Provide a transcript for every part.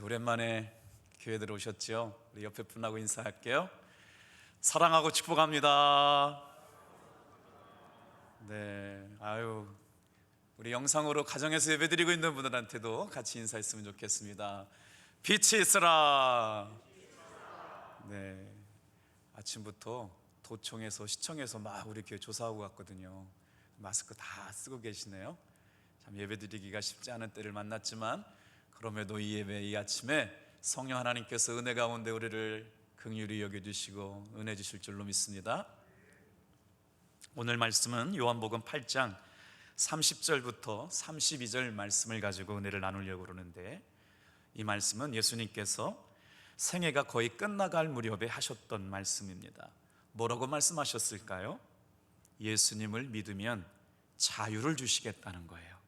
오랜만에 교회 들어오셨죠? 우리 옆에 분하고 인사할게요. 사랑하고 축복합니다. 네, 우리 영상으로 가정에서 예배드리고 있는 분들한테도 같이 인사했으면 좋겠습니다. 빛이 있으라. 네, 아침부터 도청에서 시청에서 막 우리 교회 조사하고 갔거든요. 마스크 다 쓰고 계시네요. 참 예배드리기가 쉽지 않은 때를 만났지만 그럼에도 이 예배 이 아침에 성령 하나님께서 은혜 가운데 우리를 긍휼히 여겨주시고 은혜 주실 줄로 믿습니다. 오늘 말씀은 요한복음 8장 30절부터 32절 말씀을 가지고 은혜를 나누려고 그러는데, 이 말씀은 예수님께서 생애가 거의 끝나갈 무렵에 하셨던 말씀입니다. 뭐라고 말씀하셨을까요? 예수님을 믿으면 자유를 주시겠다는 거예요.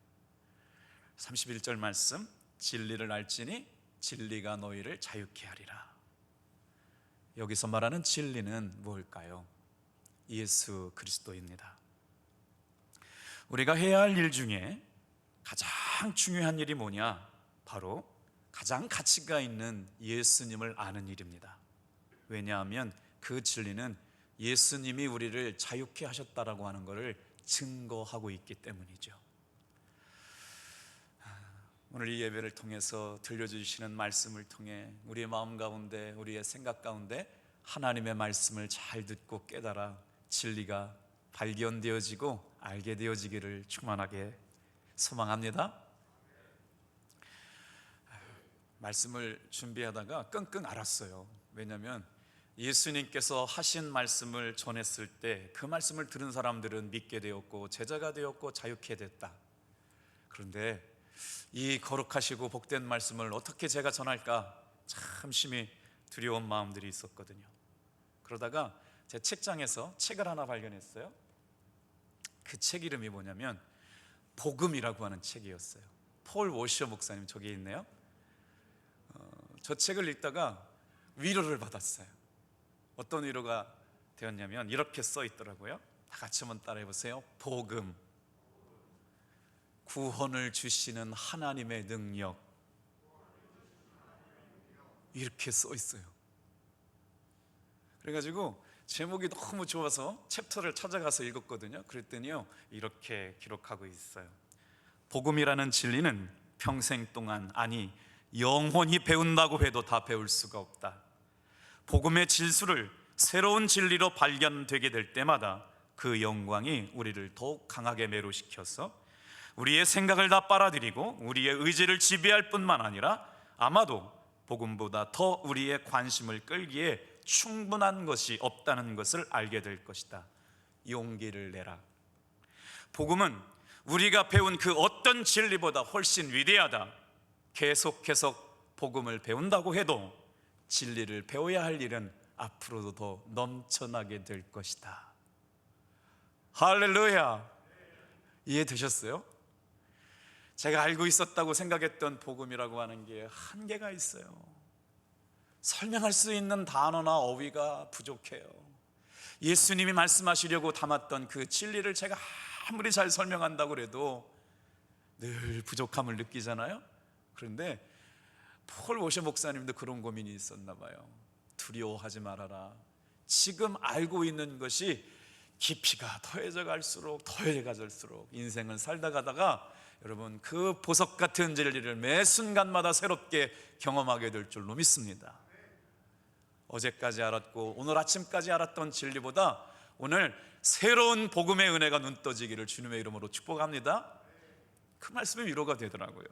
31절 말씀, 진리를 알지니 진리가 너희를 자유케 하리라. 여기서 말하는 진리는 뭘까요? 예수 그리스도입니다. 우리가 해야 할 일 중에 가장 중요한 일이 뭐냐? 바로 가장 가치가 있는 예수님을 아는 일입니다. 왜냐하면 그 진리는 예수님이 우리를 자유케 하셨다라고 하는 것을 증거하고 있기 때문이죠. 오늘 이 예배를 통해서 들려주시는 말씀을 통해 우리의 마음 가운데, 우리의 생각 가운데 하나님의 말씀을 잘 듣고 깨달아 진리가 발견되어지고 알게 되어지기를 충만하게 소망합니다. 말씀을 준비하다가 끙끙 앓았어요. 왜냐하면 예수님께서 하신 말씀을 전했을 때 그 말씀을 들은 사람들은 믿게 되었고 제자가 되었고 자유케 됐다. 그런데 이 거룩하시고 복된 말씀을 어떻게 제가 전할까 참 심히 두려운 마음들이 있었거든요. 그러다가 제 책장에서 책을 하나 발견했어요. 그 책 이름이 뭐냐면 복음이라고 하는 책이었어요. 폴 워셔 목사님 저기 있네요. 저 책을 읽다가 위로를 받았어요. 어떤 위로가 되었냐면 이렇게 써 있더라고요. 다 같이 한번 따라해 보세요. 복음, 구원을 주시는 하나님의 능력, 이렇게 써 있어요. 그래가지고 제목이 너무 좋아서 챕터를 찾아가서 읽었거든요. 그랬더니요 이렇게 기록하고 있어요. 복음이라는 진리는 평생 동안, 아니 영원히 배운다고 해도 다 배울 수가 없다. 복음의 질수를 새로운 진리로 발견되게 될 때마다 그 영광이 우리를 더욱 강하게 매료시켜서 우리의 생각을 다 빨아들이고 우리의 의지를 지배할 뿐만 아니라 아마도 복음보다 더 우리의 관심을 끌기에 충분한 것이 없다는 것을 알게 될 것이다. 용기를 내라. 복음은 우리가 배운 그 어떤 진리보다 훨씬 위대하다. 계속해서 복음을 배운다고 해도 진리를 배워야 할 일은 앞으로도 더 넘쳐나게 될 것이다. 할렐루야. 이해되셨어요? 제가 알고 있었다고 생각했던 복음이라고 하는 게 한계가 있어요. 설명할 수 있는 단어나 어휘가 부족해요. 예수님이 말씀하시려고 담았던 그 진리를 제가 아무리 잘 설명한다고 해도 늘 부족함을 느끼잖아요. 그런데 폴 워셔 목사님도 그런 고민이 있었나 봐요. 두려워하지 말아라. 지금 알고 있는 것이 깊이가 더해져 갈수록 인생을 살다 가다가 여러분 그 보석 같은 진리를 매 순간마다 새롭게 경험하게 될 줄로 믿습니다. 어제까지 알았고 오늘 아침까지 알았던 진리보다 오늘 새로운 복음의 은혜가 눈 떠지기를 주님의 이름으로 축복합니다. 그 말씀이 위로가 되더라고요.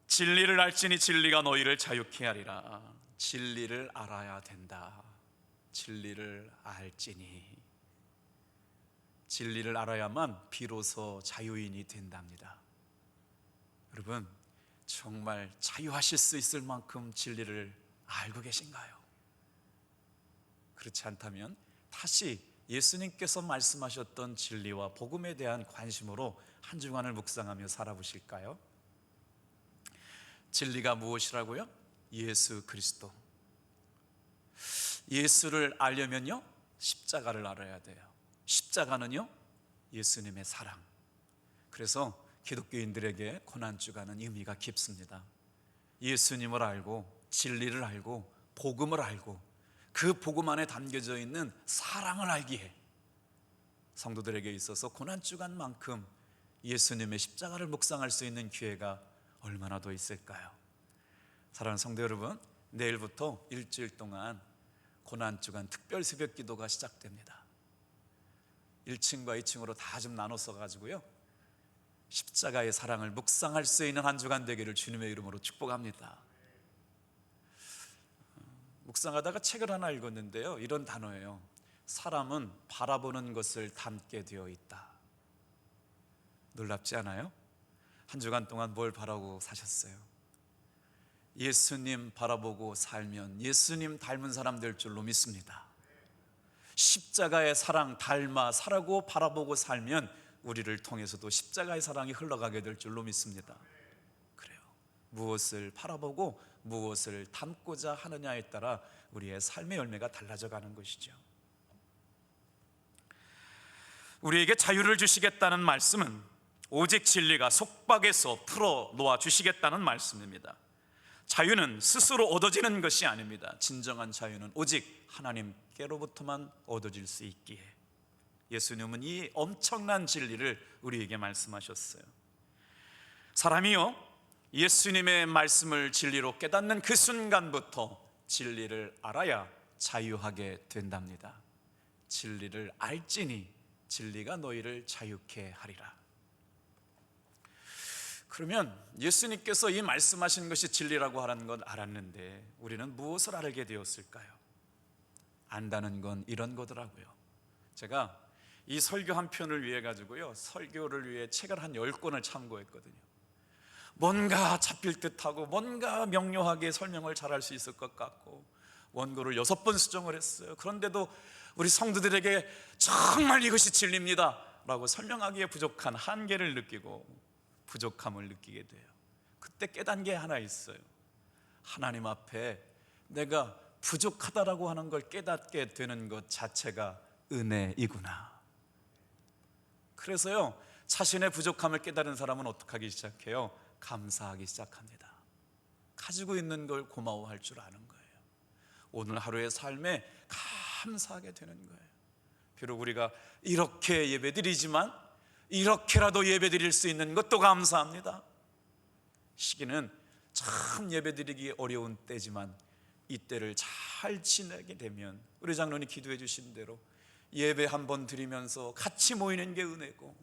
진리를 알지니 진리가 너희를 자유케 하리라. 진리를 알아야 된다. 진리를 알지니, 진리를 알아야만 비로소 자유인이 된답니다. 여러분 정말 자유하실 수 있을 만큼 진리를 알고 계신가요? 그렇지 않다면 다시 예수님께서 말씀하셨던 진리와 복음에 대한 관심으로 한 주간을 묵상하며 살아보실까요? 진리가 무엇이라고요? 예수 그리스도. 예수를 알려면요 십자가를 알아야 돼요. 십자가는요 예수님의 사랑. 그래서 기독교인들에게 고난주간은 의미가 깊습니다. 예수님을 알고 진리를 알고 복음을 알고 그 복음 안에 담겨져 있는 사랑을 알기에 성도들에게 있어서 고난주간만큼 예수님의 십자가를 묵상할 수 있는 기회가 얼마나 더 있을까요? 사랑하는 성도 여러분, 내일부터 일주일 동안 고난주간 특별 새벽 기도가 시작됩니다. 1층과 2층으로 다 좀 나눠서 가지고요, 십자가의 사랑을 묵상할 수 있는 한 주간 되기를 주님의 이름으로 축복합니다. 묵상하다가 책을 하나 읽었는데요, 이런 단어예요. 사람은 바라보는 것을 닮게 되어 있다. 놀랍지 않아요? 한 주간 동안 뭘 바라보고 사셨어요? 예수님 바라보고 살면 예수님 닮은 사람 될 줄로 믿습니다. 십자가의 사랑 닮아 살아고 바라보고 살면 우리를 통해서도 십자가의 사랑이 흘러가게 될 줄로 믿습니다. 그래요. 무엇을 바라보고 무엇을 담고자 하느냐에 따라 우리의 삶의 열매가 달라져 가는 것이죠. 우리에게 자유를 주시겠다는 말씀은 오직 진리가 속박에서 풀어 놓아 주시겠다는 말씀입니다. 자유는 스스로 얻어지는 것이 아닙니다. 진정한 자유는 오직 하나님께로부터만 얻어질 수 있기에 예수님은 이 엄청난 진리를 우리에게 말씀하셨어요. 사람이요, 예수님의 말씀을 진리로 깨닫는 그 순간부터 진리를 알아야 자유하게 된답니다. 진리를 알지니 진리가 너희를 자유케 하리라. 그러면 예수님께서 이 말씀하신 것이 진리라고 하는 건 알았는데 우리는 무엇을 알게 되었을까요? 안다는 건 이런 거더라고요. 제가 이 설교 한 편을 위해 가지고요, 설교를 위해 책을 한 10권을 참고했거든요. 뭔가 잡힐 듯하고 뭔가 명료하게 설명을 잘할 수 있을 것 같고 원고를 6번 수정을 했어요. 그런데도 우리 성도들에게 정말 이것이 진리입니다 라고 설명하기에 부족한 한계를 느끼고 부족함을 느끼게 돼요. 그때 깨닫는 게 하나 있어요. 하나님 앞에 내가 부족하다라고 하는 걸 깨닫게 되는 것 자체가 은혜이구나. 그래서요, 자신의 부족함을 깨달은 사람은 어떻게 하기 시작해요? 감사하기 시작합니다. 가지고 있는 걸 고마워할 줄 아는 거예요. 오늘 하루의 삶에 감사하게 되는 거예요. 비록 우리가 이렇게 예배드리지만 이렇게라도 예배드릴 수 있는 것도 감사합니다. 시기는 참 예배드리기 어려운 때지만 이 때를 잘 지내게 되면 우리 장로님 기도해 주신 대로 예배 한번 드리면서 같이 모이는 게 은혜고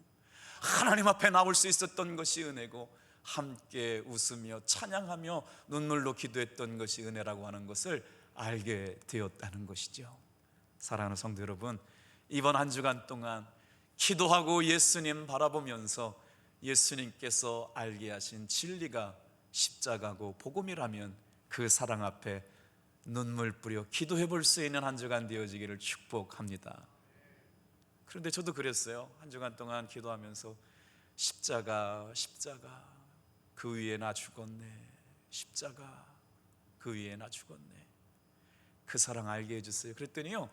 하나님 앞에 나올 수 있었던 것이 은혜고 함께 웃으며 찬양하며 눈물로 기도했던 것이 은혜라고 하는 것을 알게 되었다는 것이죠. 사랑하는 성도 여러분, 이번 한 주간 동안 기도하고 예수님 바라보면서 예수님께서 알게 하신 진리가 십자가고 복음이라면 그 사랑 앞에 눈물 뿌려 기도해 볼 수 있는 한 주간 되어지기를 축복합니다. 그런데 저도 그랬어요. 한 주간 동안 기도하면서 십자가 그 위에 나 죽었네. 십자가 그 위에 나 죽었네. 그 사랑 알게 해주세요. 그랬더니요,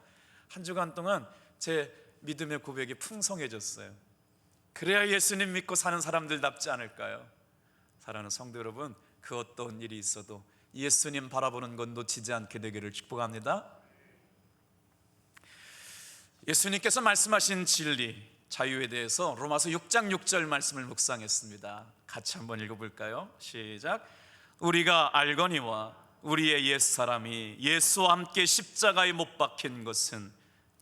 한 주간 동안 제 믿음의 고백이 풍성해졌어요. 그래야 예수님 믿고 사는 사람들답지 않을까요? 사랑하는 성도 여러분, 그 어떤 일이 있어도 예수님 바라보는 건 놓치지 않게 되기를 축복합니다. 예수님께서 말씀하신 진리, 자유에 대해서 로마서 6장 6절 말씀을 묵상했습니다. 같이 한번 읽어볼까요? 시작. 우리가 알거니와 우리의 옛사람이 예수와 함께 십자가에 못 박힌 것은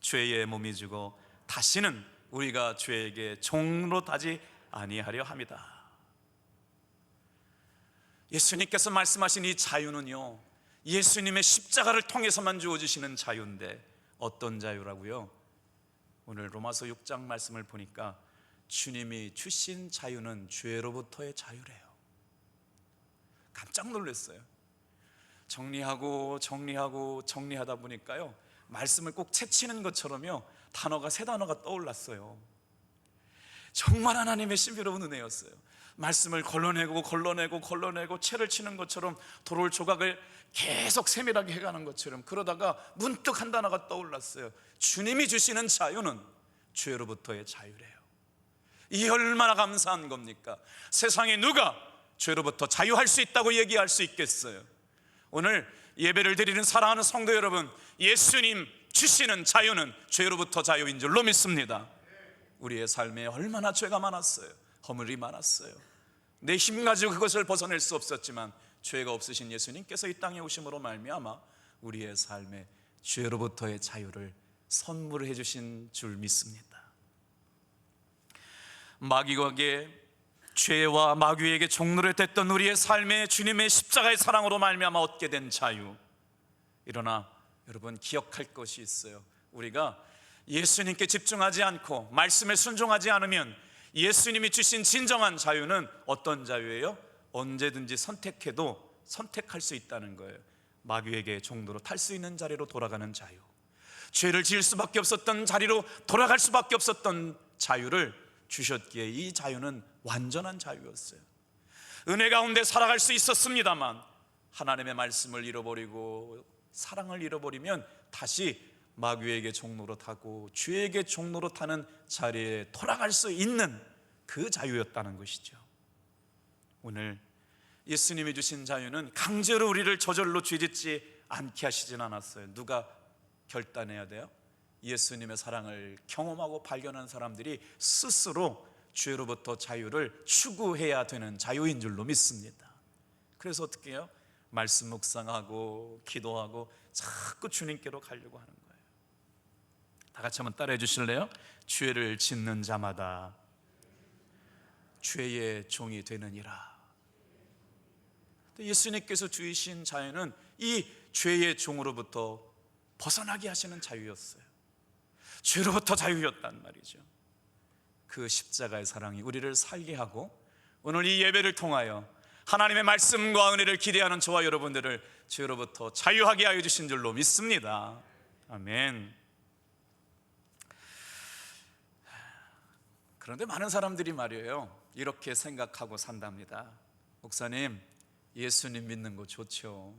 죄의 몸이 주고 다시는 우리가 죄에게 종로 타지 아니하려 함이다. 예수님께서 말씀하신 이 자유는요, 예수님의 십자가를 통해서만 주어지시는 자유인데 어떤 자유라고요? 오늘 로마서 6장 말씀을 보니까 주님이 주신 자유는 죄로부터의 자유래요. 깜짝 놀랐어요. 정리하다 보니까요, 말씀을 꼭 채치는 것처럼요, 단어가 세 단어가 떠올랐어요. 정말 하나님의 신비로운 은혜였어요. 말씀을 걸러내고 채를 치는 것처럼 도를 조각을 계속 세밀하게 해가는 것처럼 그러다가 문득 한 단어가 떠올랐어요. 주님이 주시는 자유는 죄로부터의 자유래요. 이 얼마나 감사한 겁니까? 세상에 누가 죄로부터 자유할 수 있다고 얘기할 수 있겠어요? 오늘 예배를 드리는 사랑하는 성도 여러분, 예수님 주시는 자유는 죄로부터 자유인 줄로 믿습니다. 우리의 삶에 얼마나 죄가 많았어요. 허물이 많았어요. 내 힘 가지고 그것을 벗어낼 수 없었지만 죄가 없으신 예수님께서 이 땅에 오심으로 말미암아 우리의 삶에 죄로부터의 자유를 선물해 주신 줄 믿습니다. 마귀에게, 죄와 마귀에게 종노릇 했던 우리의 삶에 주님의 십자가의 사랑으로 말미암아 얻게 된 자유. 그러나 여러분, 기억할 것이 있어요. 우리가 예수님께 집중하지 않고 말씀에 순종하지 않으면 예수님이 주신 진정한 자유는 어떤 자유예요? 언제든지 선택해도 선택할 수 있다는 거예요. 마귀에게 종로로 탈 수 있는 자리로 돌아가는 자유, 죄를 지을 수밖에 없었던 자리로 돌아갈 수밖에 없었던 자유를 주셨기에 이 자유는 완전한 자유였어요. 은혜 가운데 살아갈 수 있었습니다만 하나님의 말씀을 잃어버리고 사랑을 잃어버리면 다시 마귀에게 종로로 타고 죄에게 종로로 타는 자리에 돌아갈 수 있는 그 자유였다는 것이죠. 오늘 예수님이 주신 자유는 강제로 우리를 저절로 죄짓지 않게 하시진 않았어요. 누가 결단해야 돼요? 예수님의 사랑을 경험하고 발견한 사람들이 스스로 죄로부터 자유를 추구해야 되는 자유인 줄로 믿습니다. 그래서 어떻게 해요? 말씀 묵상하고 기도하고 자꾸 주님께로 가려고 하는 거예요. 다 같이 한번 따라해 주실래요? 죄를 짓는 자마다 죄의 종이 되느니라. 예수님께서 주신 자유는 이 죄의 종으로부터 벗어나게 하시는 자유였어요. 죄로부터 자유였단 말이죠. 그 십자가의 사랑이 우리를 살게 하고 오늘 이 예배를 통하여 하나님의 말씀과 은혜를 기대하는 저와 여러분들을 죄로부터 자유하게 하여 주신 줄로 믿습니다. 아멘. 그런데 많은 사람들이 말이에요, 이렇게 생각하고 산답니다. 목사님, 예수님 믿는 거 좋죠.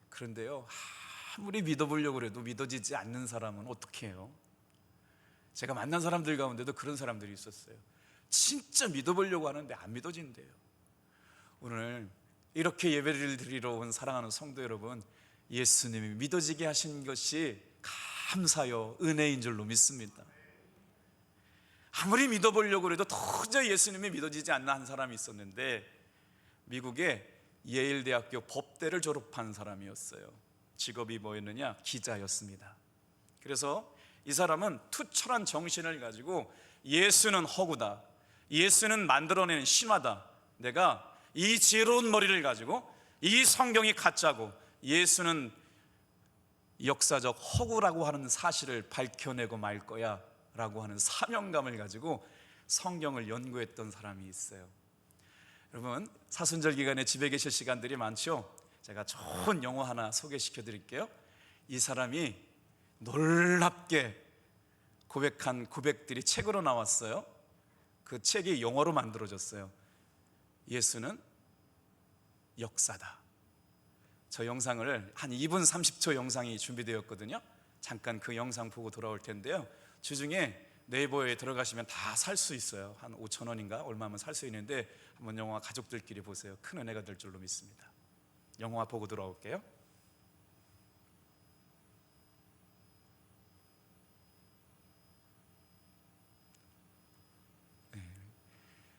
그런데요, 아무리 믿어보려고 해도 믿어지지 않는 사람은 어떻게 해요? 제가 만난 사람들 가운데도 그런 사람들이 있었어요. 진짜 믿어보려고 하는데 안 믿어진대요. 오늘 이렇게 예배를 드리러 온 사랑하는 성도 여러분, 예수님이 믿어지게 하신 것이 감사요 은혜인 줄로 믿습니다. 아무리 믿어보려고 해도 도저히 예수님이 믿어지지 않는 한 사람이 있었는데, 미국의 예일대학교 법대를 졸업한 사람이었어요. 직업이 뭐였느냐? 기자였습니다. 그래서 이 사람은 투철한 정신을 가지고 예수는 허구다, 예수는 만들어내는 신화다, 내가 이 지혜로운 머리를 가지고 이 성경이 가짜고 예수는 역사적 허구라고 하는 사실을 밝혀내고 말 거야 라고 하는 사명감을 가지고 성경을 연구했던 사람이 있어요. 여러분, 사순절 기간에 집에 계실 시간들이 많죠? 제가 좋은 영어 하나 소개시켜 드릴게요. 이 사람이 놀랍게 고백한 고백들이 책으로 나왔어요. 그 책이 영어로 만들어졌어요. 예수는 역사다. 저 영상을 한 2분 30초 영상이 준비되었거든요. 잠깐 그 영상 보고 돌아올 텐데요. 주중에 네이버에 들어가시면 다 살 수 있어요. 한 5,000원인가 얼마면 살 수 있는데 한번 영화 가족들끼리 보세요. 큰 은혜가 될 줄로 믿습니다. 영화 보고 돌아올게요.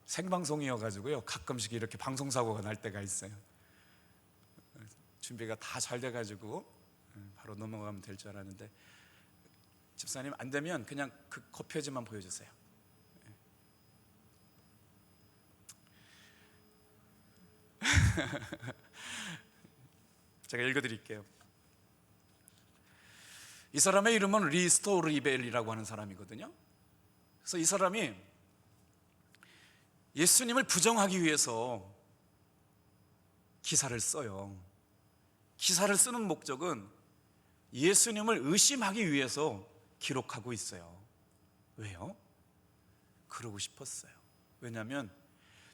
생방송이어가지고요, 가끔씩 이렇게 방송사고가 날 때가 있어요. 준비가 다 잘 돼가지고 바로 넘어가면 될 줄 알았는데, 집사님 안 되면 그냥 그 겉표지만 보여주세요. 제가 읽어드릴게요. 이 사람의 이름은 리스토 리벨이라고 하는 사람이거든요. 그래서 이 사람이 예수님을 부정하기 위해서 기사를 써요. 기사를 쓰는 목적은 예수님을 의심하기 위해서 기록하고 있어요. 왜요? 그러고 싶었어요. 왜냐하면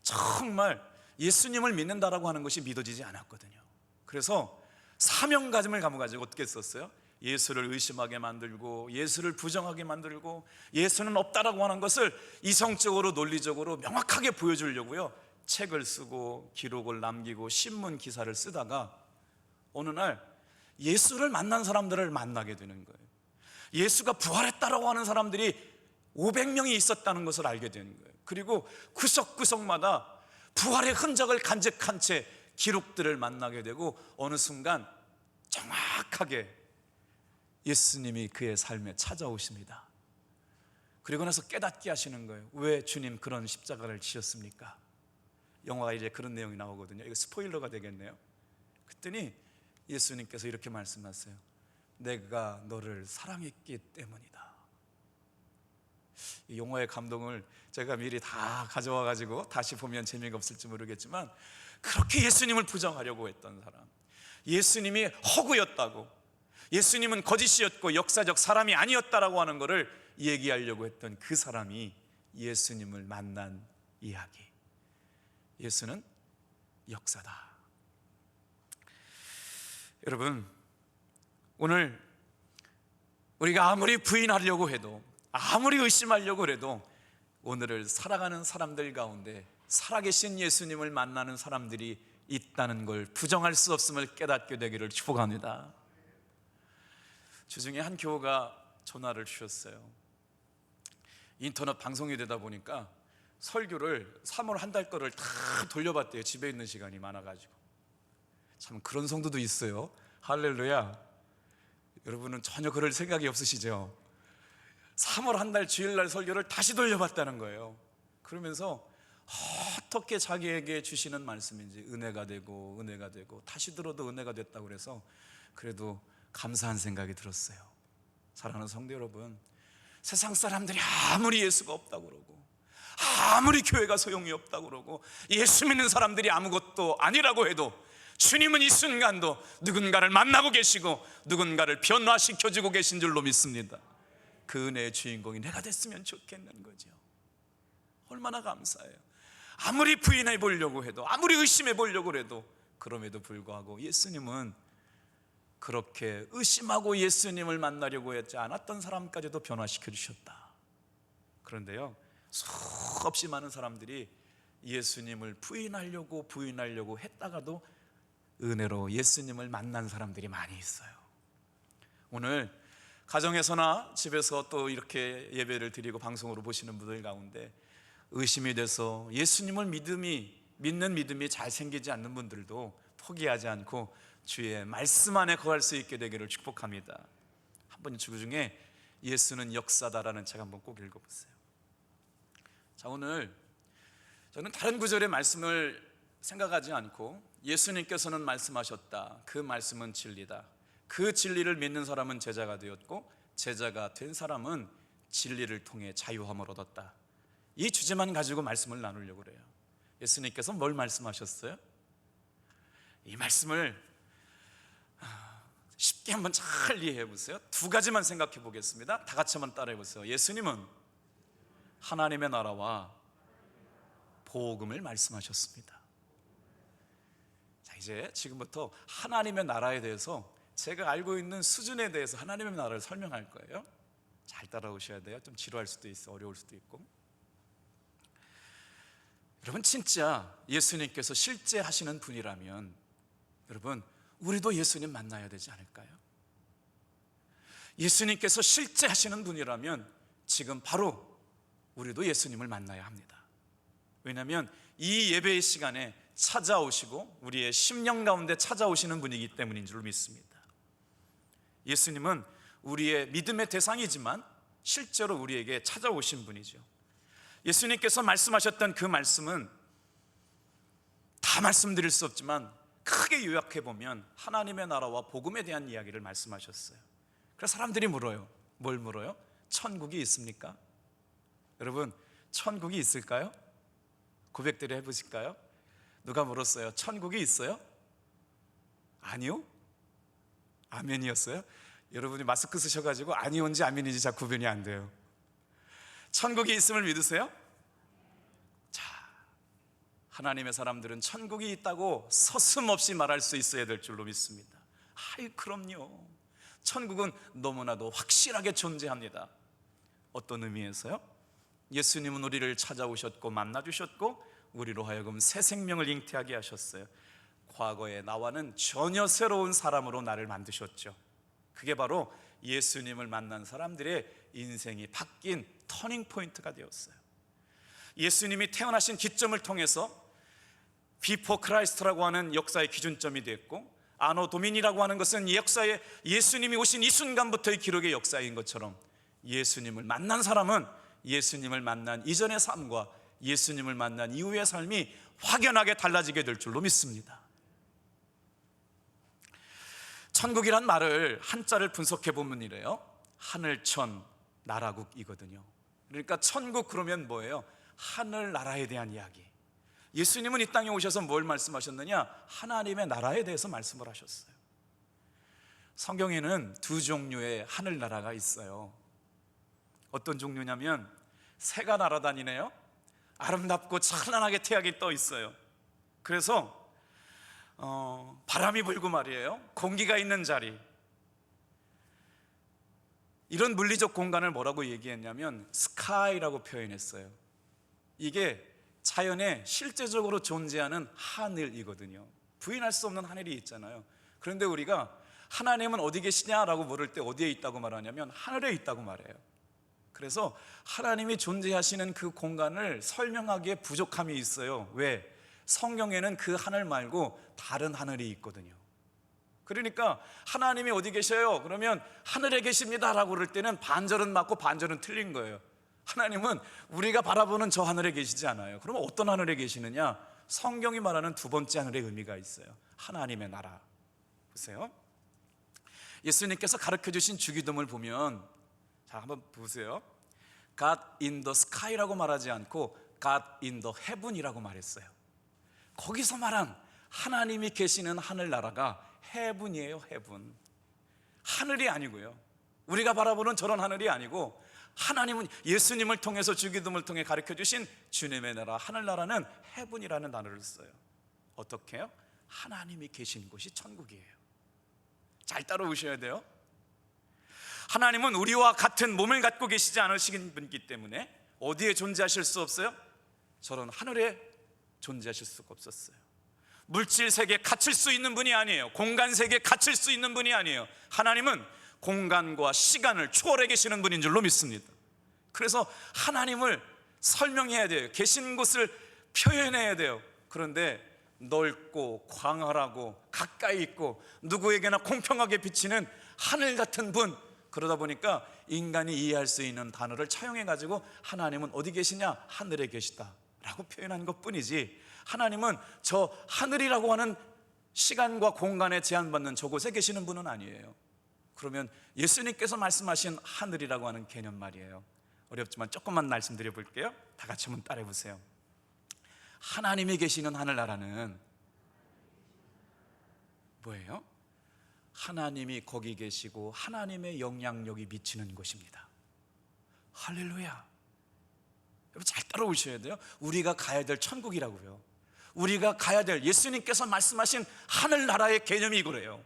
정말 예수님을 믿는다라고 하는 것이 믿어지지 않았거든요. 그래서 사명감을 가지고 어떻게 썼어요? 예수를 의심하게 만들고 예수를 부정하게 만들고 예수는 없다라고 하는 것을 이성적으로 논리적으로 명확하게 보여주려고요, 책을 쓰고 기록을 남기고 신문 기사를 쓰다가 어느 날 예수를 만난 사람들을 만나게 되는 거예요. 예수가 부활했다라고 하는 사람들이 500명이 있었다는 것을 알게 되는 거예요. 그리고 구석구석마다 부활의 흔적을 간직한 채 기록들을 만나게 되고 어느 순간 정확하게 예수님이 그의 삶에 찾아오십니다. 그리고 나서 깨닫게 하시는 거예요. 왜 주님 그런 십자가를 지셨습니까? 영화가 이제 그런 내용이 나오거든요. 이거 스포일러가 되겠네요. 그랬더니 예수님께서 이렇게 말씀하세요. 내가 너를 사랑했기 때문이다. 이 영화의 감동을 제가 미리 다 가져와 가지고 다시 보면 재미가 없을지 모르겠지만, 그렇게 예수님을 부정하려고 했던 사람, 예수님이 허구였다고, 예수님은 거짓이었고 역사적 사람이 아니었다라고 하는 것을 얘기하려고 했던 그 사람이 예수님을 만난 이야기. 예수는 역사다. 여러분, 오늘 우리가 아무리 부인하려고 해도, 아무리 의심하려고 해도 오늘을 살아가는 사람들 가운데 살아계신 예수님을 만나는 사람들이 있다는 걸 부정할 수 없음을 깨닫게 되기를 축복합니다. 주중에 한 교우가 전화를 주셨어요. 인터넷 방송이 되다 보니까 설교를 3월 한 달 거를 다 돌려봤대요. 집에 있는 시간이 많아가지고. 참 그런 성도도 있어요. 할렐루야. 여러분은 전혀 그럴 생각이 없으시죠? 3월 한 달 주일날 설교를 다시 돌려봤다는 거예요. 그러면서 어떻게 자기에게 주시는 말씀인지 은혜가 되고 은혜가 되고 다시 들어도 은혜가 됐다고 그래서 그래도 감사한 생각이 들었어요. 사랑하는 성도 여러분, 세상 사람들이 아무리 예수가 없다고 그러고 아무리 교회가 소용이 없다고 그러고 예수 믿는 사람들이 아무것도 아니라고 해도 주님은 이 순간도 누군가를 만나고 계시고 누군가를 변화시켜주고 계신 줄로 믿습니다. 그 은혜의 주인공이 내가 됐으면 좋겠는 거죠. 얼마나 감사해요. 아무리 부인해 보려고 해도, 아무리 의심해 보려고 해도, 그럼에도 불구하고 예수님은 그렇게 의심하고 예수님을 만나려고 했지 않았던 사람까지도 변화시켜 주셨다. 그런데요, 수없이 많은 사람들이 예수님을 부인하려고 했다가도 은혜로 예수님을 만난 사람들이 많이 있어요. 오늘 가정에서나 집에서 또 이렇게 예배를 드리고 방송으로 보시는 분들 가운데 의심이 돼서 예수님을 믿는 믿음이 잘 생기지 않는 분들도 포기하지 않고 주의 말씀 안에 거할 수 있게 되기를 축복합니다. 한번 주중에 예수는 역사다라는 책 한번 꼭 읽어보세요. 자, 오늘 저는 다른 구절의 말씀을 생각하지 않고 예수님께서는 말씀하셨다, 그 말씀은 진리다, 그 진리를 믿는 사람은 제자가 되었고 제자가 된 사람은 진리를 통해 자유함을 얻었다, 이 주제만 가지고 말씀을 나누려고 그래요. 예수님께서 뭘 말씀하셨어요? 이 말씀을 쉽게 한번 잘 이해해 보세요. 두 가지만 생각해 보겠습니다. 다 같이 한번 따라해 보세요. 예수님은 하나님의 나라와 복음을 말씀하셨습니다. 자, 이제 지금부터 하나님의 나라에 대해서 제가 알고 있는 수준에 대해서 하나님의 나라를 설명할 거예요. 잘 따라오셔야 돼요. 좀 지루할 수도 있어, 어려울 수도 있고. 여러분, 진짜 예수님께서 실제 하시는 분이라면 여러분, 우리도 예수님 만나야 되지 않을까요? 예수님께서 실제 하시는 분이라면 지금 바로 우리도 예수님을 만나야 합니다. 왜냐하면 이 예배의 시간에 찾아오시고 우리의 심령 가운데 찾아오시는 분이기 때문인 줄 믿습니다. 예수님은 우리의 믿음의 대상이지만 실제로 우리에게 찾아오신 분이죠. 예수님께서 말씀하셨던 그 말씀은 다 말씀드릴 수 없지만 크게 요약해 보면 하나님의 나라와 복음에 대한 이야기를 말씀하셨어요. 그래서 사람들이 물어요. 뭘 물어요? 천국이 있습니까? 여러분, 천국이 있을까요? 고백들을 해보실까요? 누가 물었어요? 천국이 있어요? 아니요? 아멘이었어요? 여러분이 마스크 쓰셔가지고 아니온지 아멘인지 잘 구분이 안 돼요. 천국이 있음을 믿으세요? 자, 하나님의 사람들은 천국이 있다고 서슴없이 말할 수 있어야 될 줄로 믿습니다. 아이, 그럼요. 천국은 너무나도 확실하게 존재합니다. 어떤 의미에서요? 예수님은 우리를 찾아오셨고 만나주셨고 우리로 하여금 새 생명을 잉태하게 하셨어요. 과거의 나와는 전혀 새로운 사람으로 나를 만드셨죠. 그게 바로 예수님을 만난 사람들의 인생이 바뀐 터닝 포인트가 되었어요. 예수님이 태어나신 기점을 통해서 비포 크라이스트라고 하는 역사의 기준점이 됐고, 아노 도미니라고 하는 것은 역사에 예수님이 오신 이 순간부터의 기록의 역사인 것처럼 예수님을 만난 사람은 예수님을 만난 이전의 삶과 예수님을 만난 이후의 삶이 확연하게 달라지게 될 줄로 믿습니다. 천국이란 말을 한자를 분석해 보면 이래요. 하늘천 나라국이거든요. 그러니까 천국 그러면 뭐예요? 하늘나라에 대한 이야기. 예수님은 이 땅에 오셔서 뭘 말씀하셨느냐? 하나님의 나라에 대해서 말씀을 하셨어요. 성경에는 두 종류의 하늘나라가 있어요. 어떤 종류냐면 새가 날아다니네요. 아름답고 찬란하게 태양이 떠 있어요. 그래서 바람이 불고 말이에요. 공기가 있는 자리, 이런 물리적 공간을 뭐라고 얘기했냐면 스카이라고 표현했어요. 이게 자연에 실제적으로 존재하는 하늘이거든요. 부인할 수 없는 하늘이 있잖아요. 그런데 우리가 하나님은 어디 계시냐라고 물을 때 어디에 있다고 말하냐면 하늘에 있다고 말해요. 그래서 하나님이 존재하시는 그 공간을 설명하기에 부족함이 있어요. 왜? 성경에는 그 하늘 말고 다른 하늘이 있거든요. 그러니까 하나님이 어디 계셔요? 그러면 하늘에 계십니다라고 그럴 때는 반절은 맞고 반절은 틀린 거예요. 하나님은 우리가 바라보는 저 하늘에 계시지 않아요. 그러면 어떤 하늘에 계시느냐? 성경이 말하는 두 번째 하늘의 의미가 있어요. 하나님의 나라. 보세요. 예수님께서 가르쳐 주신 주기도문을 보면, 자, 한번 보세요. God in the sky라고 말하지 않고 God in the heaven이라고 말했어요. 거기서 말한 하나님이 계시는 하늘나라가 heaven이에요. heaven. 하늘이 아니고요, 우리가 바라보는 저런 하늘이 아니고, 하나님은 예수님을 통해서 주기도문을 통해 가르쳐 주신 주님의 나라, 하늘나라는 heaven이라는 단어를 써요. 어떻게 해요? 하나님이 계신 곳이 천국이에요. 잘 따라오셔야 돼요. 하나님은 우리와 같은 몸을 갖고 계시지 않으신 분이기 때문에 어디에 존재하실 수 없어요? 저런 하늘에 존재하실 수가 없었어요. 물질 세계에 갇힐 수 있는 분이 아니에요. 공간 세계에 갇힐 수 있는 분이 아니에요. 하나님은 공간과 시간을 초월해 계시는 분인 줄로 믿습니다. 그래서 하나님을 설명해야 돼요. 계신 곳을 표현해야 돼요. 그런데 넓고 광활하고 가까이 있고 누구에게나 공평하게 비치는 하늘 같은 분, 그러다 보니까 인간이 이해할 수 있는 단어를 차용해 가지고 하나님은 어디 계시냐? 하늘에 계시다 라고 표현한 것뿐이지, 하나님은 저 하늘이라고 하는 시간과 공간에 제한받는 저곳에 계시는 분은 아니에요. 그러면 예수님께서 말씀하신 하늘이라고 하는 개념 말이에요. 어렵지만 조금만 말씀드려 볼게요. 다 같이 한번 따라해 보세요. 하나님이 계시는 하늘나라는 뭐예요? 하나님이 거기 계시고 하나님의 영향력이 미치는 곳입니다. 할렐루야. 여러분 잘 따라오셔야 돼요. 우리가 가야 될 천국이라고요. 우리가 가야 될 예수님께서 말씀하신 하늘나라의 개념이 그래요.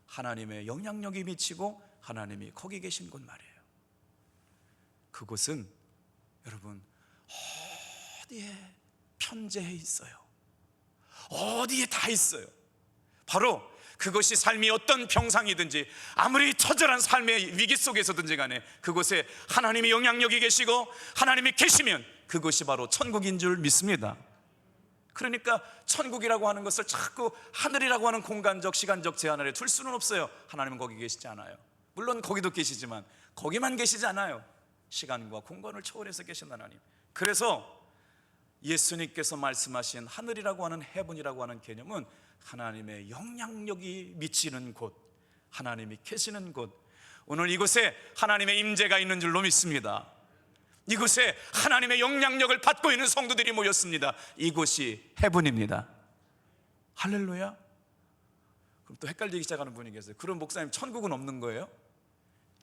하나님의 영향력이 미치고 하나님이 거기 계신 곳 말이에요. 그곳은 여러분 어디에 편재해 있어요. 어디에 다 있어요. 바로 그것이 삶이 어떤 병상이든지 아무리 처절한 삶의 위기 속에서든지 간에 그곳에 하나님의 영향력이 계시고 하나님이 계시면 그것이 바로 천국인 줄 믿습니다. 그러니까 천국이라고 하는 것을 자꾸 하늘이라고 하는 공간적 시간적 제한 아래 둘 수는 없어요. 하나님은 거기 계시지 않아요. 물론 거기도 계시지만 거기만 계시지 않아요. 시간과 공간을 초월해서 계신 하나님. 그래서 예수님께서 말씀하신 하늘이라고 하는 헤븐이라고 하는 개념은 하나님의 영향력이 미치는 곳, 하나님이 계시는 곳. 오늘 이곳에 하나님의 임재가 있는 줄로 믿습니다. 이곳에 하나님의 영향력을 받고 있는 성도들이 모였습니다. 이곳이 헤븐입니다. 할렐루야. 그럼 또 헷갈리기 시작하는 분이 계세요. 그럼 목사님 천국은 없는 거예요?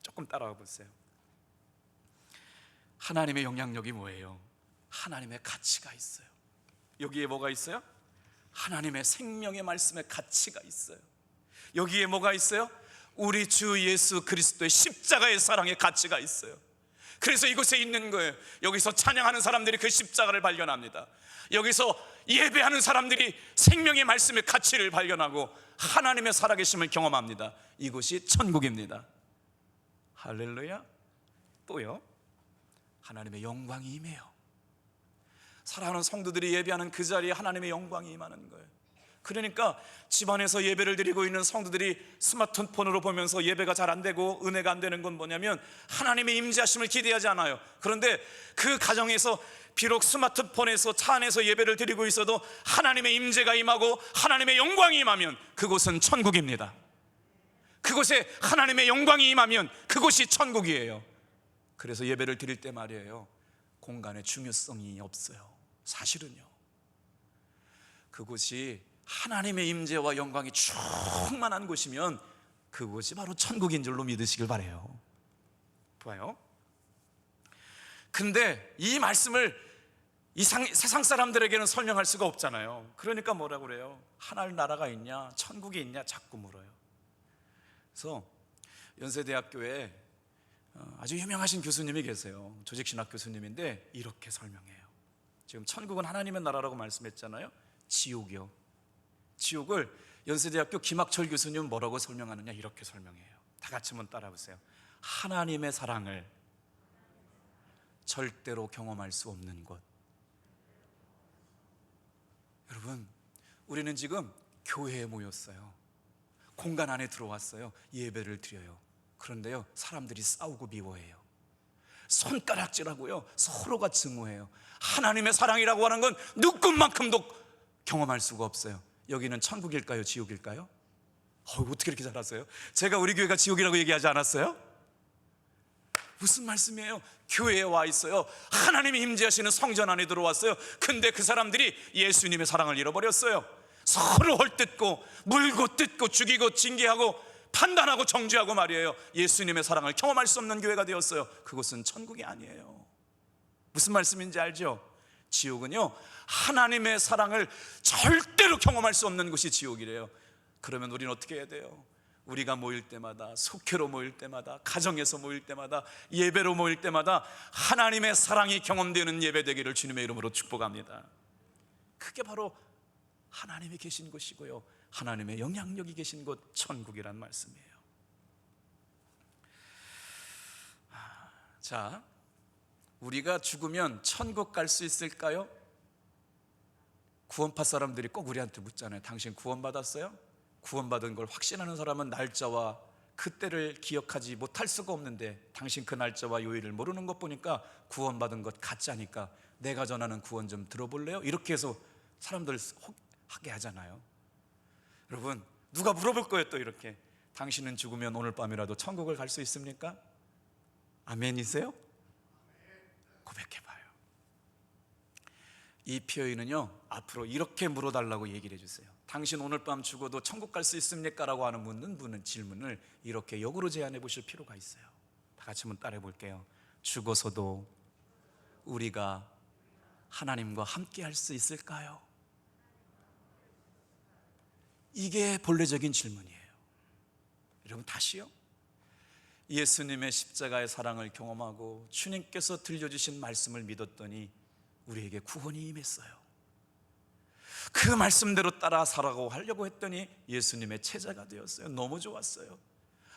조금 따라와 보세요. 하나님의 영향력이 뭐예요? 하나님의 가치가 있어요. 여기에 뭐가 있어요? 하나님의 생명의 말씀의 가치가 있어요. 여기에 뭐가 있어요? 우리 주 예수 그리스도의 십자가의 사랑의 가치가 있어요. 그래서 이곳에 있는 거예요. 여기서 찬양하는 사람들이 그 십자가를 발견합니다. 여기서 예배하는 사람들이 생명의 말씀의 가치를 발견하고 하나님의 살아계심을 경험합니다. 이곳이 천국입니다. 할렐루야. 또요, 하나님의 영광이 임해요. 사랑하는 성도들이 예배하는 그 자리에 하나님의 영광이 임하는 거예요. 그러니까 집안에서 예배를 드리고 있는 성도들이 스마트폰으로 보면서 예배가 잘 안 되고 은혜가 안 되는 건 뭐냐면 하나님의 임재하심을 기대하지 않아요. 그런데 그 가정에서 비록 스마트폰에서 차 안에서 예배를 드리고 있어도 하나님의 임재가 임하고 하나님의 영광이 임하면 그곳은 천국입니다. 그곳에 하나님의 영광이 임하면 그곳이 천국이에요. 그래서 예배를 드릴 때 말이에요, 공간의 중요성이 없어요. 사실은요, 그곳이 하나님의 임재와 영광이 충만한 곳이면 그곳이 바로 천국인 줄로 믿으시길 바라요. 봐요. 근데 이 말씀을 세상 사람들에게는 설명할 수가 없잖아요. 그러니까 뭐라고 그래요? 하늘 나라가 있냐, 천국이 있냐 자꾸 물어요. 그래서 연세대학교에 아주 유명하신 교수님이 계세요. 조직신학 교수님인데 이렇게 설명해요. 지금 천국은 하나님의 나라라고 말씀했잖아요. 지옥이요, 지옥을 연세대학교 김학철 교수님은 뭐라고 설명하느냐, 이렇게 설명해요. 다 같이 한번 따라보세요. 하나님의 사랑을 절대로 경험할 수 없는 곳. 여러분, 우리는 지금 교회에 모였어요. 공간 안에 들어왔어요. 예배를 드려요. 그런데요, 사람들이 싸우고 미워해요. 손가락질하고요, 서로가 증오해요. 하나님의 사랑이라고 하는 건 누군만큼도 경험할 수가 없어요. 여기는 천국일까요, 지옥일까요? 어떻게 이렇게 잘 아세요? 제가 우리 교회가 지옥이라고 얘기하지 않았어요? 무슨 말씀이에요? 교회에 와 있어요. 하나님이 임재하시는 성전 안에 들어왔어요. 근데 그 사람들이 예수님의 사랑을 잃어버렸어요. 서로 헐뜯고 물고 뜯고 죽이고 징계하고 판단하고 정죄하고 말이에요. 예수님의 사랑을 경험할 수 없는 교회가 되었어요. 그것은 천국이 아니에요. 무슨 말씀인지 알죠? 지옥은요, 하나님의 사랑을 절대로 경험할 수 없는 곳이 지옥이래요. 그러면 우리는 어떻게 해야 돼요? 우리가 모일 때마다, 속회로 모일 때마다, 가정에서 모일 때마다, 예배로 모일 때마다 하나님의 사랑이 경험되는 예배 되기를 주님의 이름으로 축복합니다. 그게 바로 하나님이 계신 곳이고요, 하나님의 영향력이 계신 곳, 천국이란 말씀이에요. 자, 우리가 죽으면 천국 갈 수 있을까요? 구원파 사람들이 꼭 우리한테 묻잖아요. 당신 구원받았어요? 구원받은 걸 확신하는 사람은 날짜와 그때를 기억하지 못할 수가 없는데, 당신 그 날짜와 요일을 모르는 것 보니까 구원받은 것 가짜니까 내가 전하는 구원 좀 들어볼래요? 이렇게 해서 사람들 하게 하잖아요. 여러분, 누가 물어볼 거예요. 또 이렇게, 당신은 죽으면 오늘 밤이라도 천국을 갈 수 있습니까? 아멘이세요? 고백해봐요. 이 표현은요, 앞으로 이렇게 물어달라고 얘기를 해주세요. 당신 오늘 밤 죽어도 천국 갈 수 있습니까? 라고 하는 묻는 질문을 이렇게 역으로 제안해 보실 필요가 있어요. 다 같이 한번 따라해 볼게요. 죽어서도 우리가 하나님과 함께 할 수 있을까요? 이게 본래적인 질문이에요. 여러분, 다시요. 예수님의 십자가의 사랑을 경험하고 주님께서 들려주신 말씀을 믿었더니 우리에게 구원이 임했어요. 그 말씀대로 따라 살아가고 하려고 했더니 예수님의 제자가 되었어요. 너무 좋았어요.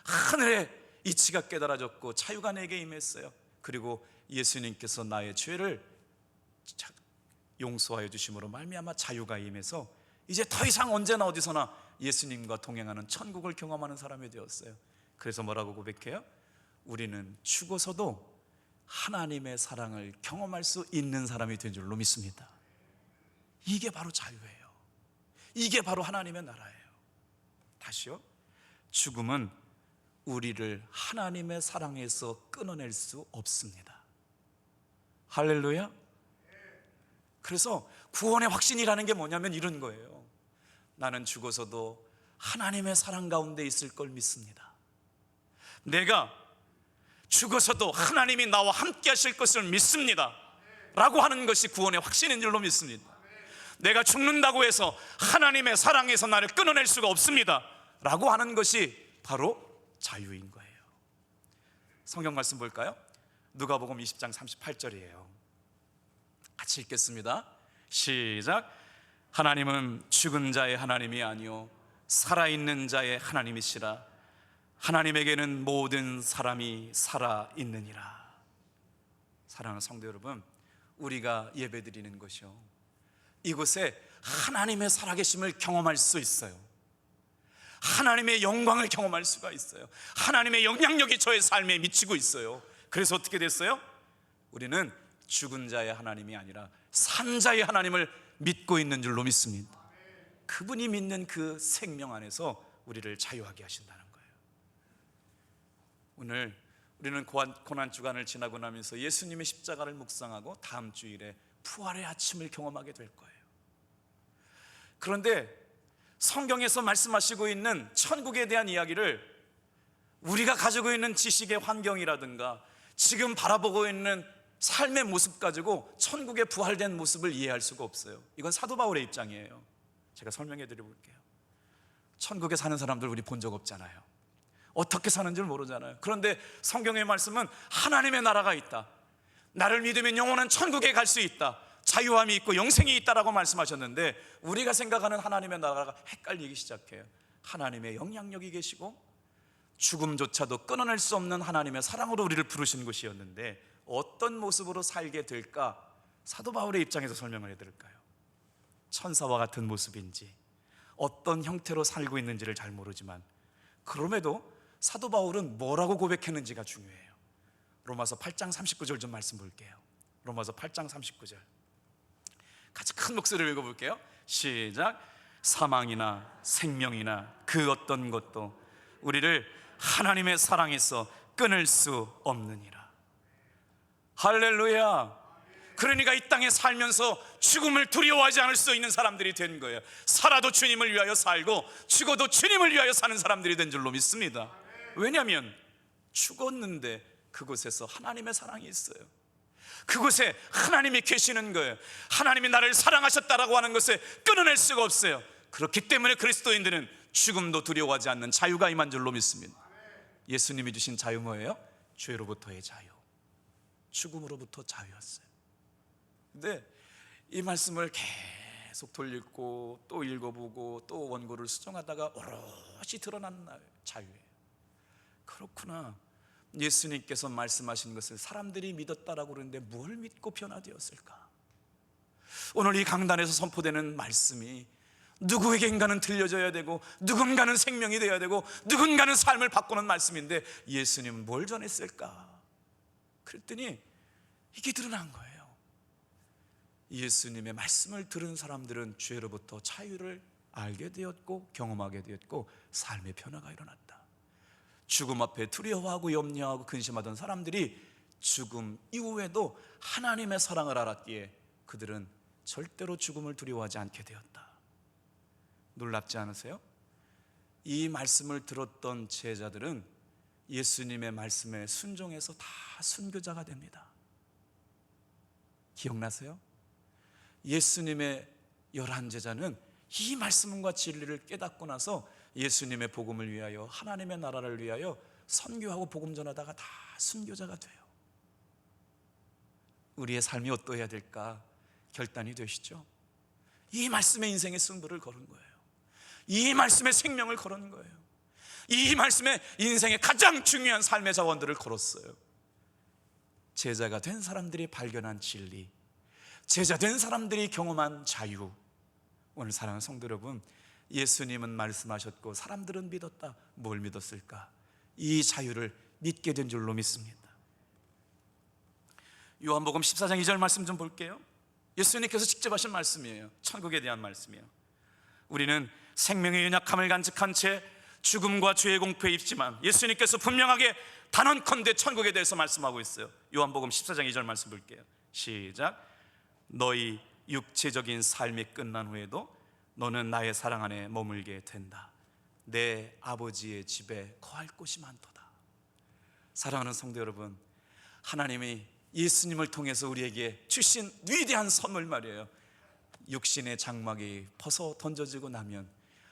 하늘의 이치가 깨달아졌고 자유가 내게 임했어요. 그리고 예수님께서 나의 죄를 용서하여 주심으로 말미암아 자유가 임해서 이제 더 이상 언제나 어디서나 예수님과 동행하는 천국을 경험하는 사람이 되었어요. 그래서 뭐라고 고백해요? 우리는 죽어서도 하나님의 사랑을 경험할 수 있는 사람이 된 줄로 믿습니다. 이게 바로 자유예요. 이게 바로 하나님의 나라예요. 다시요. 죽음은 우리를 하나님의 사랑에서 끊어낼 수 없습니다. 할렐루야. 그래서 구원의 확신이라는 게 뭐냐면 이런 거예요. 나는 죽어서도 하나님의 사랑 가운데 있을 걸 믿습니다. 내가 죽어서도 하나님이 나와 함께 하실 것을 믿습니다 라고 하는 것이 구원의 확신인 줄로 믿습니다. 내가 죽는다고 해서 하나님의 사랑에서 나를 끊어낼 수가 없습니다 라고 하는 것이 바로 자유인 거예요. 성경 말씀 볼까요? 누가복음 20장 38절이에요. 같이 읽겠습니다. 시작. 하나님은 죽은 자의 하나님이 아니요 살아있는 자의 하나님이시라. 하나님에게는 모든 사람이 살아있느니라. 사랑하는 성도 여러분, 우리가 예배드리는 것이요, 이곳에 하나님의 살아계심을 경험할 수 있어요. 하나님의 영광을 경험할 수가 있어요. 하나님의 영향력이 저의 삶에 미치고 있어요. 그래서 어떻게 됐어요? 우리는 죽은 자의 하나님이 아니라 산 자의 하나님을 믿고 있는 줄로 믿습니다. 그분이 믿는 그 생명 안에서 우리를 자유하게 하신다는 거예요. 오늘 우리는 고난주간을 지나고 나면서 예수님의 십자가를 묵상하고 다음 주일에 부활의 아침을 경험하게 될 거예요. 그런데 성경에서 말씀하시고 있는 천국에 대한 이야기를 우리가 가지고 있는 지식의 환경이라든가 지금 바라보고 있는 삶의 모습 가지고 천국의 부활된 모습을 이해할 수가 없어요. 이건 사도 바울의 입장이에요. 제가 설명해 드려볼게요. 천국에 사는 사람들 우리 본 적 없잖아요. 어떻게 사는지 모르잖아요. 그런데 성경의 말씀은 하나님의 나라가 있다, 나를 믿으면 영원한 천국에 갈 수 있다, 자유함이 있고 영생이 있다라고 말씀하셨는데, 우리가 생각하는 하나님의 나라가 헷갈리기 시작해요. 하나님의 영향력이 계시고 죽음조차도 끊어낼 수 없는 하나님의 사랑으로 우리를 부르신 것이었는데 어떤 모습으로 살게 될까? 사도 바울의 입장에서 설명을 해드릴까요? 천사와 같은 모습인지 어떤 형태로 살고 있는지를 잘 모르지만 그럼에도 사도 바울은 뭐라고 고백했는지가 중요해요. 로마서 8장 39절 좀 말씀 볼게요. 로마서 8장 39절 같이 큰 목소리로 읽어볼게요. 시작. 사망이나 생명이나 그 어떤 것도 우리를 하나님의 사랑에서 끊을 수 없느니라. 할렐루야. 그러니까 이 땅에 살면서 죽음을 두려워하지 않을 수 있는 사람들이 된 거예요. 살아도 주님을 위하여 살고 죽어도 주님을 위하여 사는 사람들이 된 줄로 믿습니다. 왜냐하면 죽었는데 그곳에서 하나님의 사랑이 있어요. 그곳에 하나님이 계시는 거예요. 하나님이 나를 사랑하셨다라고 하는 것을 끊어낼 수가 없어요. 그렇기 때문에 그리스도인들은 죽음도 두려워하지 않는 자유가 임한 줄로 믿습니다. 예수님이 주신 자유 뭐예요? 죄로부터의 자유, 죽음으로부터 자유였어요. 근데 이 말씀을 계속 돌리고 또 읽어보고 또 원고를 수정하다가 오롯이 드러난 자유예요. 그렇구나, 예수님께서 말씀하신 것을 사람들이 믿었다라고 그러는데 뭘 믿고 변화되었을까? 오늘 이 강단에서 선포되는 말씀이 누구에겐가는 들려져야 되고 누군가는 생명이 되어야 되고 누군가는 삶을 바꾸는 말씀인데 예수님은 뭘 전했을까? 그랬더니 이게 드러난 거예요. 예수님의 말씀을 들은 사람들은 죄로부터 자유를 알게 되었고 경험하게 되었고 삶의 변화가 일어났다. 죽음 앞에 두려워하고 염려하고 근심하던 사람들이 죽음 이후에도 하나님의 사랑을 알았기에 그들은 절대로 죽음을 두려워하지 않게 되었다. 놀랍지 않으세요? 이 말씀을 들었던 제자들은 예수님의 말씀에 순종해서 다 순교자가 됩니다. 기억나세요? 예수님의 11제자는 이 말씀과 진리를 깨닫고 나서 예수님의 복음을 위하여 하나님의 나라를 위하여 선교하고 복음 전하다가 다 순교자가 돼요. 우리의 삶이 어떠해야 될까 결단이 되시죠? 이 말씀에 인생의 승부를 거는 거예요. 이 말씀에 생명을 걸은 거예요. 이 말씀에 인생의 가장 중요한 삶의 자원들을 걸었어요. 제자가 된 사람들이 발견한 진리, 제자 된 사람들이 경험한 자유. 오늘 사랑하는 성도 여러분, 예수님은 말씀하셨고 사람들은 믿었다. 뭘 믿었을까? 이 자유를 믿게 된 줄로 믿습니다. 요한복음 14장 2절 말씀 좀 볼게요. 예수님께서 직접 하신 말씀이에요. 천국에 대한 말씀이에요. 우리는 생명의 연약함을 간직한 채 죽음과 죄의 공포에 입지만 예수님께서 분명하게 단언컨대 천국에 대해서 말씀하고 있어요. 요한복음 14장 2절 말씀 볼게요. 시작. 너희 육체적인 삶이 끝난 후에도 너는 나의 사랑 안에 머물게 된다. 내 아버지의 집에 거할 곳이 많도다. 사랑하는 성도 여러분, 하나님이 예수님을 통해서 우리에게 주신 위대한 선물 말이에요. 육신의 장막이 벗어 던져지고 나면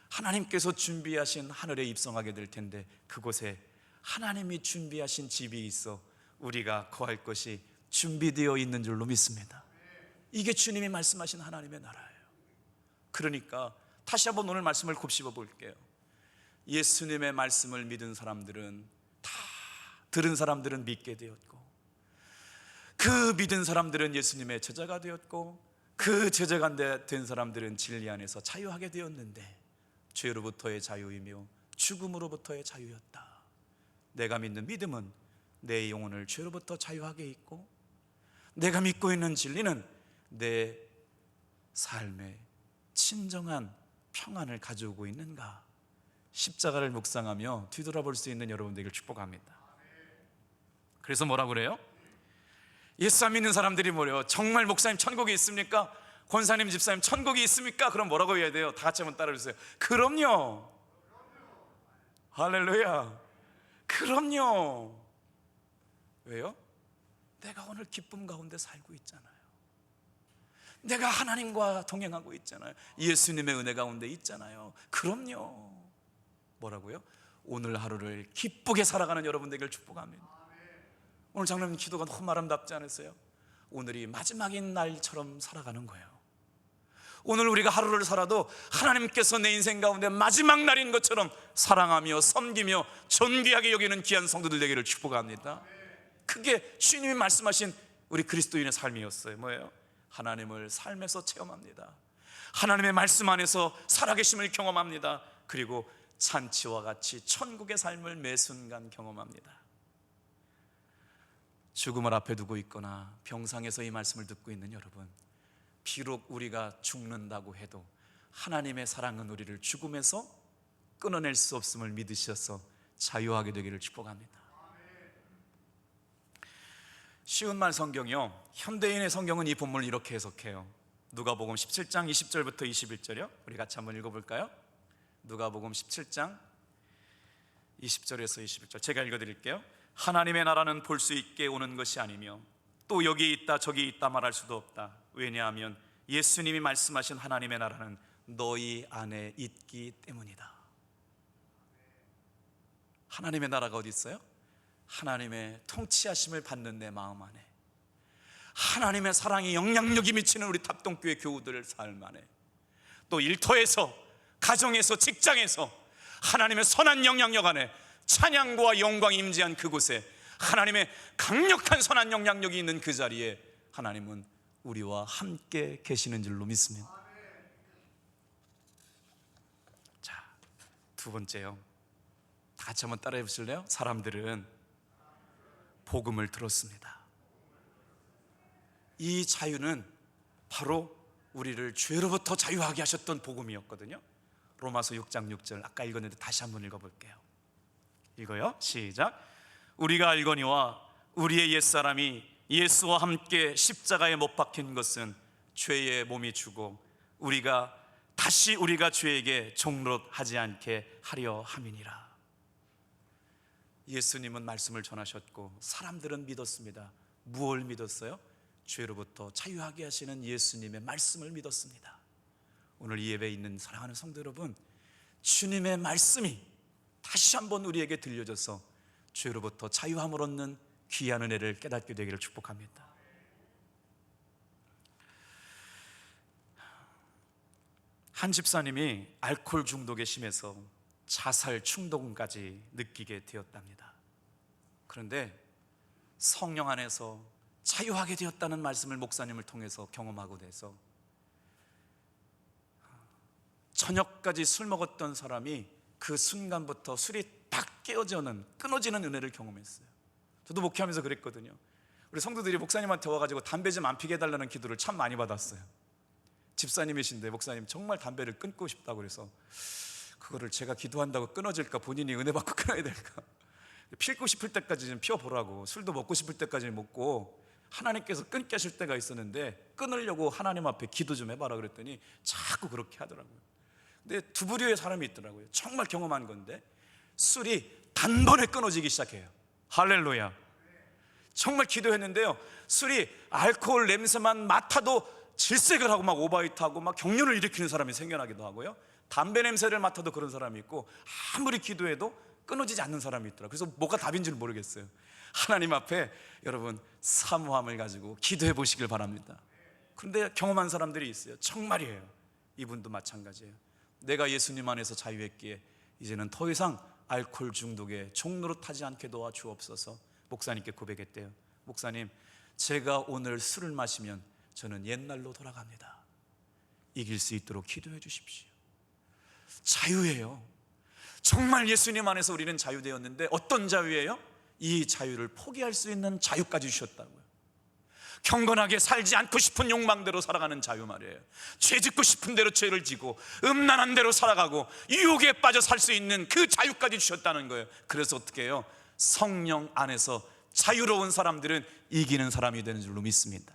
하나님께서 준비하신 하늘에 입성하게 될 텐데 그곳에 하나님이 준비하신 집이 있어 우리가 거할 것이 준비되어 있는 줄로 믿습니다. 이게 주님이 말씀하신 하나님의 나라예요. 그러니까 다시 한번 오늘 말씀을 곱씹어 볼게요. 예수님의 말씀을 믿은 사람들은 다 들은 사람들은 믿게 되었고, 그 믿은 사람들은 예수님의 제자가 되었고, 그 제자가 된 사람들은 진리 안에서 자유하게 되었는데 죄로부터의 자유이며 죽음으로부터의 자유였다. 내가 믿는 믿음은 내 영혼을 죄로부터 자유하게 있고, 내가 믿고 있는 진리는 내 삶에 진정한 평안을 가져오고 있는가? 십자가를 묵상하며 뒤돌아볼 수 있는 여러분들에게 축복합니다. 그래서 뭐라고 그래요? 예수 안 믿는 사람들이 뭐래요? 정말 목사님 천국이 있습니까? 권사님 집사님 천국이 있습니까? 그럼 뭐라고 해야 돼요? 다 같이 한번 따라해주세요. 그럼요. 할렐루야. 그럼요. 왜요? 내가 오늘 기쁨 가운데 살고 있잖아요. 내가 하나님과 동행하고 있잖아요. 예수님의 은혜 가운데 있잖아요. 그럼요. 뭐라고요? 오늘 하루를 기쁘게 살아가는 여러분들에게 축복합니다. 오늘 장로님 기도가 너무 아름답지 않으세요? 오늘이 마지막인 날처럼 살아가는 거예요. 오늘 우리가 하루를 살아도 하나님께서 내 인생 가운데 마지막 날인 것처럼 사랑하며 섬기며 존귀하게 여기는 귀한 성도들 되기를 축복합니다. 그게 주님이 말씀하신 우리 그리스도인의 삶이었어요. 뭐예요? 하나님을 삶에서 체험합니다. 하나님의 말씀 안에서 살아계심을 경험합니다. 그리고 잔치와 같이 천국의 삶을 매 순간 경험합니다. 죽음을 앞에 두고 있거나 병상에서 이 말씀을 듣고 있는 여러분, 비록 우리가 죽는다고 해도 하나님의 사랑은 우리를 죽음에서 끊어낼 수 없음을 믿으셔서 자유하게 되기를 축복합니다. 쉬운 말 성경이요, 현대인의 성경은 이 본문을 이렇게 해석해요. 누가복음 17장 20절부터 21절이요. 우리 같이 한번 읽어볼까요? 누가복음 17장 20절에서 21절 제가 읽어드릴게요. 하나님의 나라는 볼 수 있게 오는 것이 아니며 또 여기 있다 저기 있다 말할 수도 없다. 왜냐하면 예수님이 말씀하신 하나님의 나라는 너희 안에 있기 때문이다. 하나님의 나라가 어디 있어요? 하나님의 통치하심을 받는 내 마음 안에, 하나님의 사랑이 영향력이 미치는 우리 탑동교회 교우들의 삶 안에, 또 일터에서, 가정에서, 직장에서 하나님의 선한 영향력 안에 찬양과 영광이 임재한 그곳에, 하나님의 강력한 선한 영향력이 있는 그 자리에 하나님은 우리와 함께 계시는 줄로 믿습니다. 자, 두 번째요, 다 같이 한번 따라해 보실래요? 사람들은 복음을 들었습니다. 이 자유는 바로 우리를 죄로부터 자유하게 하셨던 복음이었거든요. 로마서 6장 6절 아까 읽었는데 다시 한번 읽어볼게요. 이거요, 시작. 우리가 알거니와 우리의 옛사람이 예수와 함께 십자가에 못 박힌 것은 죄의 몸이 주고 우리가 다시 우리가 죄에게 종롯하지 않게 하려 함이니라. 예수님은 말씀을 전하셨고 사람들은 믿었습니다. 무엇을 믿었어요? 죄로부터 자유하게 하시는 예수님의 말씀을 믿었습니다. 오늘 이 예배에 있는 사랑하는 성도 여러분, 주님의 말씀이 다시 한번 우리에게 들려져서 죄로부터 자유함을 얻는 귀한 은혜를 깨닫게 되기를 축복합니다. 한 집사님이 알코올 중독에 심해서 자살 충동까지 느끼게 되었답니다. 그런데 성령 안에서 자유하게 되었다는 말씀을 목사님을 통해서 경험하고 돼서 저녁까지 술 먹었던 사람이 그 순간부터 술이 딱 깨어지는, 끊어지는 은혜를 경험했어요. 저도 목회하면서 그랬거든요. 우리 성도들이 목사님한테 와가지고 담배 좀 안 피게 해달라는 기도를 참 많이 받았어요. 집사님이신데 목사님 정말 담배를 끊고 싶다고 그래서 그거를 제가 기도한다고 끊어질까, 본인이 은혜 받고 끊어야 될까, 피고 싶을 때까지 좀 피워보라고, 술도 먹고 싶을 때까지 먹고 하나님께서 끊게 하실 때가 있었는데 끊으려고 하나님 앞에 기도 좀 해봐라 그랬더니 자꾸 그렇게 하더라고요. 근데 두 부류의 사람이 있더라고요. 정말 경험한 건데 술이 단번에 끊어지기 시작해요. 할렐루야. 정말 기도했는데요, 술이 알코올 냄새만 맡아도 질색을 하고 막 오바이트하고 막 경련을 일으키는 사람이 생겨나기도 하고요, 담배 냄새를 맡아도 그런 사람이 있고, 아무리 기도해도 끊어지지 않는 사람이 있더라고요. 그래서 뭐가 답인 줄 모르겠어요. 하나님 앞에 여러분 사모함을 가지고 기도해 보시길 바랍니다. 그런데 경험한 사람들이 있어요. 정말이에요. 이분도 마찬가지예요. 내가 예수님 안에서 자유했기에 이제는 더 이상 알코올 중독에 종노릇하지 않게 도와주옵소서. 목사님께 고백했대요. 목사님, 제가 오늘 술을 마시면 저는 옛날로 돌아갑니다. 이길 수 있도록 기도해 주십시오. 자유예요. 정말 예수님 안에서 우리는 자유되었는데 어떤 자유예요? 이 자유를 포기할 수 있는 자유까지 주셨다고요. 경건하게 살지 않고 싶은 욕망대로 살아가는 자유 말이에요. 죄 짓고 싶은 대로 죄를 지고 음란한 대로 살아가고 유혹에 빠져 살 수 있는 그 자유까지 주셨다는 거예요. 그래서 어떻게 해요? 성령 안에서 자유로운 사람들은 이기는 사람이 되는 줄로 믿습니다.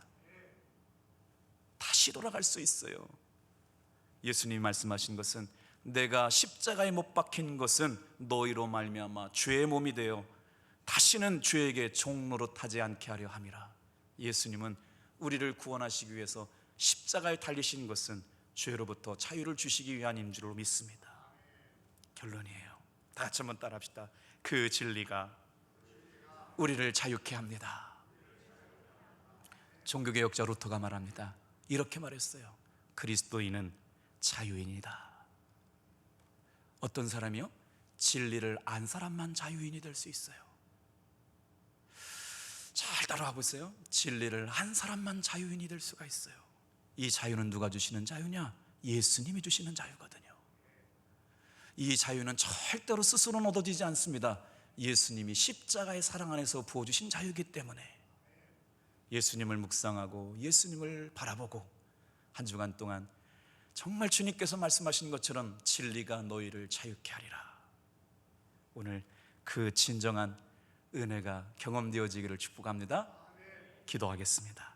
다시 돌아갈 수 있어요. 예수님이 말씀하신 것은 내가 십자가에 못 박힌 것은 너희로 말미암아 죄의 몸이 되어 다시는 죄에게 종노릇하지 않게 하려 함이라. 예수님은 우리를 구원하시기 위해서 십자가에 달리신 것은 죄로부터 자유를 주시기 위함인 줄로 믿습니다. 결론이에요. 다 같이 한번 따라합시다. 그 진리가 우리를 자유케 합니다. 종교개혁자 루터가 말합니다. 이렇게 말했어요. 그리스도인은 자유인이다. 어떤 사람이요? 진리를 안 사람만 자유인이 될 수 있어요. 잘 따라와 보세요. 진리를 한 사람만 자유인이 될 수가 있어요. 이 자유는 누가 주시는 자유냐? 예수님이 주시는 자유거든요. 이 자유는 절대로 스스로는 얻어지지 않습니다. 예수님이 십자가의 사랑 안에서 부어주신 자유이기 때문에 예수님을 묵상하고 예수님을 바라보고 한 주간 동안 정말 주님께서 말씀하신 것처럼 진리가 너희를 자유케 하리라. 오늘 그 진정한 은혜가 경험되어지기를 축복합니다. 기도하겠습니다.